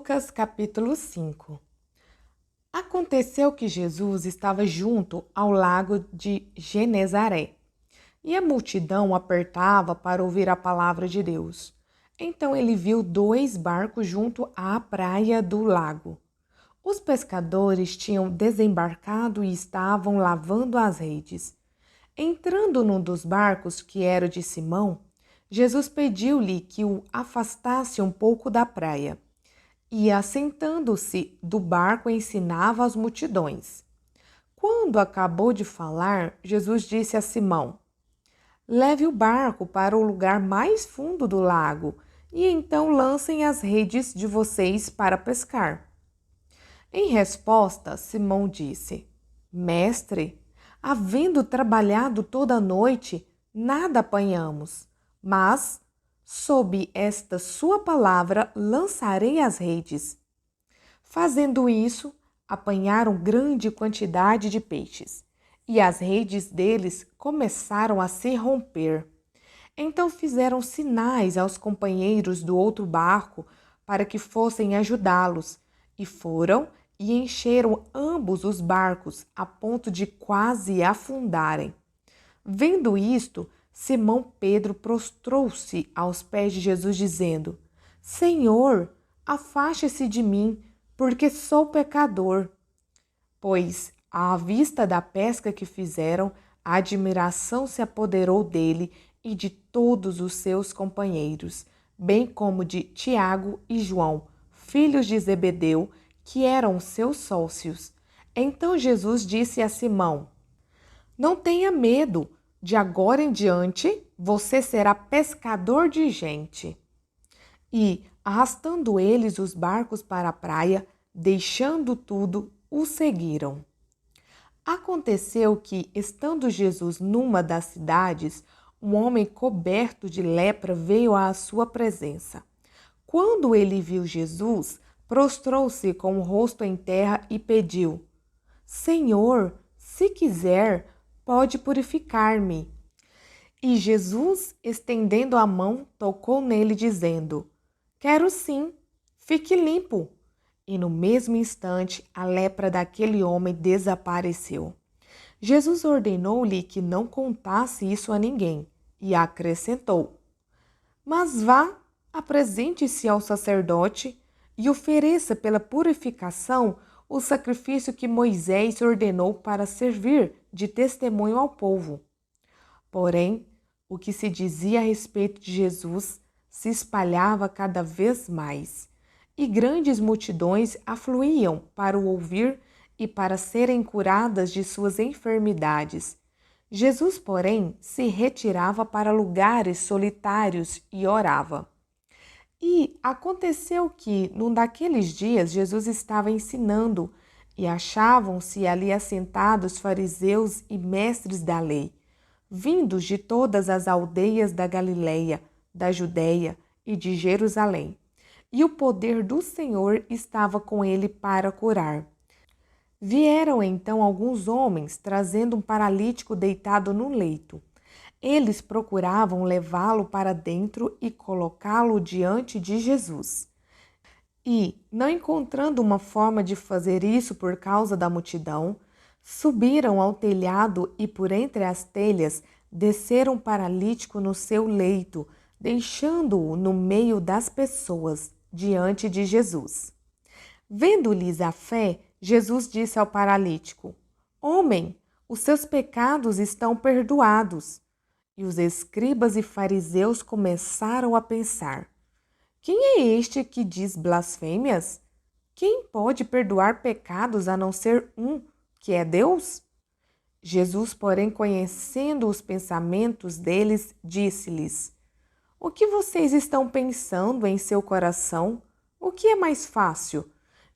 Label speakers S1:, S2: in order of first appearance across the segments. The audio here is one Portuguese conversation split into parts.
S1: Lucas capítulo 5. Aconteceu que Jesus estava junto ao lago de Genezaré, e a multidão apertava para ouvir a palavra de Deus. Então ele viu 2 barcos junto à praia do lago. Os pescadores tinham desembarcado e estavam lavando as redes. Entrando num dos barcos, que era o de Simão, Jesus pediu-lhe que o afastasse um pouco da praia. E, assentando-se do barco, ensinava as multidões. Quando acabou de falar, Jesus disse a Simão: leve o barco para o lugar mais fundo do lago e então lancem as redes de vocês para pescar. Em resposta, Simão disse: Mestre, havendo trabalhado toda a noite, nada apanhamos, mas sob esta sua palavra lançarei as redes. Fazendo isso, apanharam grande quantidade de peixes, e as redes deles começaram a se romper. Então fizeram sinais aos companheiros do outro barco para que fossem ajudá-los, e foram e encheram ambos os barcos a ponto de quase afundarem. Vendo isto, Simão Pedro prostrou-se aos pés de Jesus, dizendo: Senhor, afaste-se de mim, porque sou pecador. Pois, à vista da pesca que fizeram, a admiração se apoderou dele e de todos os seus companheiros, bem como de Tiago e João, filhos de Zebedeu, que eram seus sócios. Então Jesus disse a Simão: Não tenha medo. De agora em diante, você será pescador de gente. E, arrastando eles os barcos para a praia, deixando tudo, o seguiram. Aconteceu que, estando Jesus numa das cidades, um homem coberto de lepra veio à sua presença. Quando ele viu Jesus, prostrou-se com o rosto em terra e pediu: Senhor, se quiser, pode purificar-me. E Jesus, estendendo a mão, tocou nele, dizendo: Quero sim, fique limpo. E no mesmo instante, a lepra daquele homem desapareceu. Jesus ordenou-lhe que não contasse isso a ninguém e acrescentou: Mas vá, apresente-se ao sacerdote e ofereça pela purificação o sacrifício que Moisés ordenou para servir de testemunho ao povo. Porém, o que se dizia a respeito de Jesus se espalhava cada vez mais, e grandes multidões afluíam para o ouvir e para serem curadas de suas enfermidades. Jesus, porém, se retirava para lugares solitários e orava. E aconteceu que, num daqueles dias, Jesus estava ensinando, e achavam-se ali assentados fariseus e mestres da lei, vindos de todas as aldeias da Galileia, da Judéia e de Jerusalém. E o poder do Senhor estava com ele para curar. Vieram então alguns homens, trazendo um paralítico deitado no leito. Eles procuravam levá-lo para dentro e colocá-lo diante de Jesus. E, não encontrando uma forma de fazer isso por causa da multidão, subiram ao telhado e, por entre as telhas, desceram o paralítico no seu leito, deixando-o no meio das pessoas, diante de Jesus. Vendo-lhes a fé, Jesus disse ao paralítico: Homem, os seus pecados estão perdoados. E os escribas e fariseus começaram a pensar: Quem é este que diz blasfêmias? Quem pode perdoar pecados a não ser um, que é Deus? Jesus, porém, conhecendo os pensamentos deles, disse-lhes: O que vocês estão pensando em seu coração? O que é mais fácil?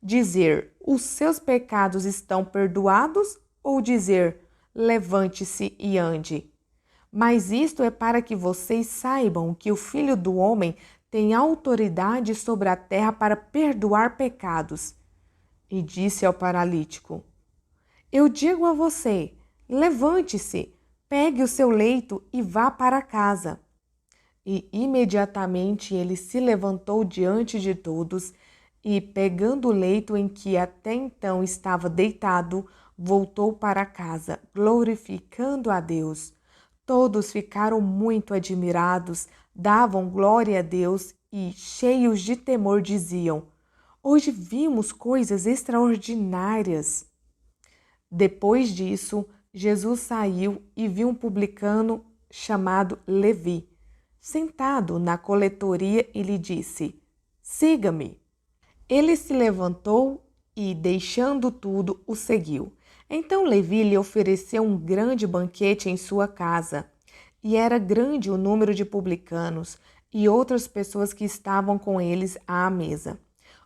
S1: Dizer: Os seus pecados estão perdoados? Ou dizer: Levante-se e ande? Mas isto é para que vocês saibam que o Filho do Homem tem autoridade sobre a terra para perdoar pecados. E disse ao paralítico: Eu digo a você, levante-se, pegue o seu leito e vá para casa. E imediatamente ele se levantou diante de todos e, pegando o leito em que até então estava deitado, voltou para casa, glorificando a Deus. Todos ficaram muito admirados, davam glória a Deus e, cheios de temor, diziam: Hoje vimos coisas extraordinárias. Depois disso, Jesus saiu e viu um publicano chamado Levi, sentado na coletoria e lhe disse: Siga-me. Ele se levantou e, deixando tudo, o seguiu. Então Levi lhe ofereceu um grande banquete em sua casa, e era grande o número de publicanos e outras pessoas que estavam com eles à mesa.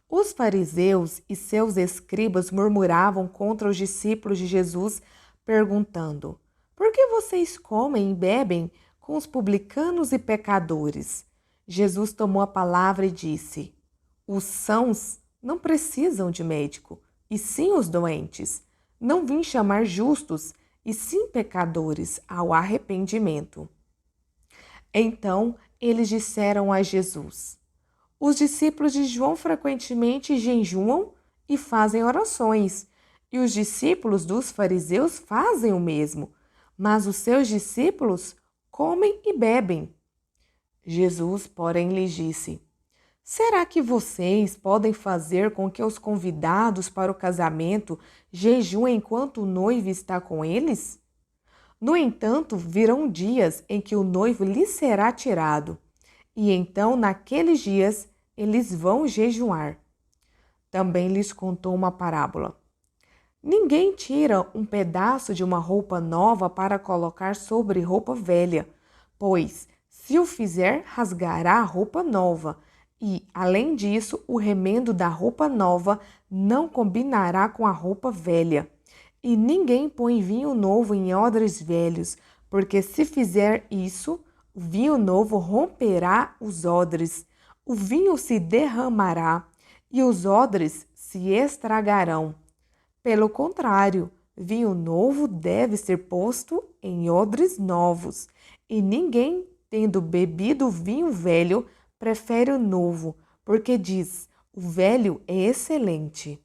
S1: Os fariseus e seus escribas murmuravam contra os discípulos de Jesus, perguntando: Por que vocês comem e bebem com os publicanos e pecadores? Jesus tomou a palavra e disse: Os sãos não precisam de médico, e sim os doentes. Não vim chamar justos, e sim pecadores ao arrependimento. Então eles disseram a Jesus: Os discípulos de João frequentemente jejuam e fazem orações, e os discípulos dos fariseus fazem o mesmo, mas os seus discípulos comem e bebem. Jesus, porém, lhes disse: Será que vocês podem fazer com que os convidados para o casamento jejuem enquanto o noivo está com eles? No entanto, virão dias em que o noivo lhes será tirado, e então, naqueles dias, eles vão jejuar. Também lhes contou uma parábola. Ninguém tira um pedaço de uma roupa nova para colocar sobre roupa velha, pois, se o fizer, rasgará a roupa nova. E, além disso, o remendo da roupa nova não combinará com a roupa velha. E ninguém põe vinho novo em odres velhos, porque se fizer isso, o vinho novo romperá os odres, o vinho se derramará e os odres se estragarão. Pelo contrário, vinho novo deve ser posto em odres novos, e ninguém, tendo bebido vinho velho, prefere o novo, porque diz: o velho é excelente.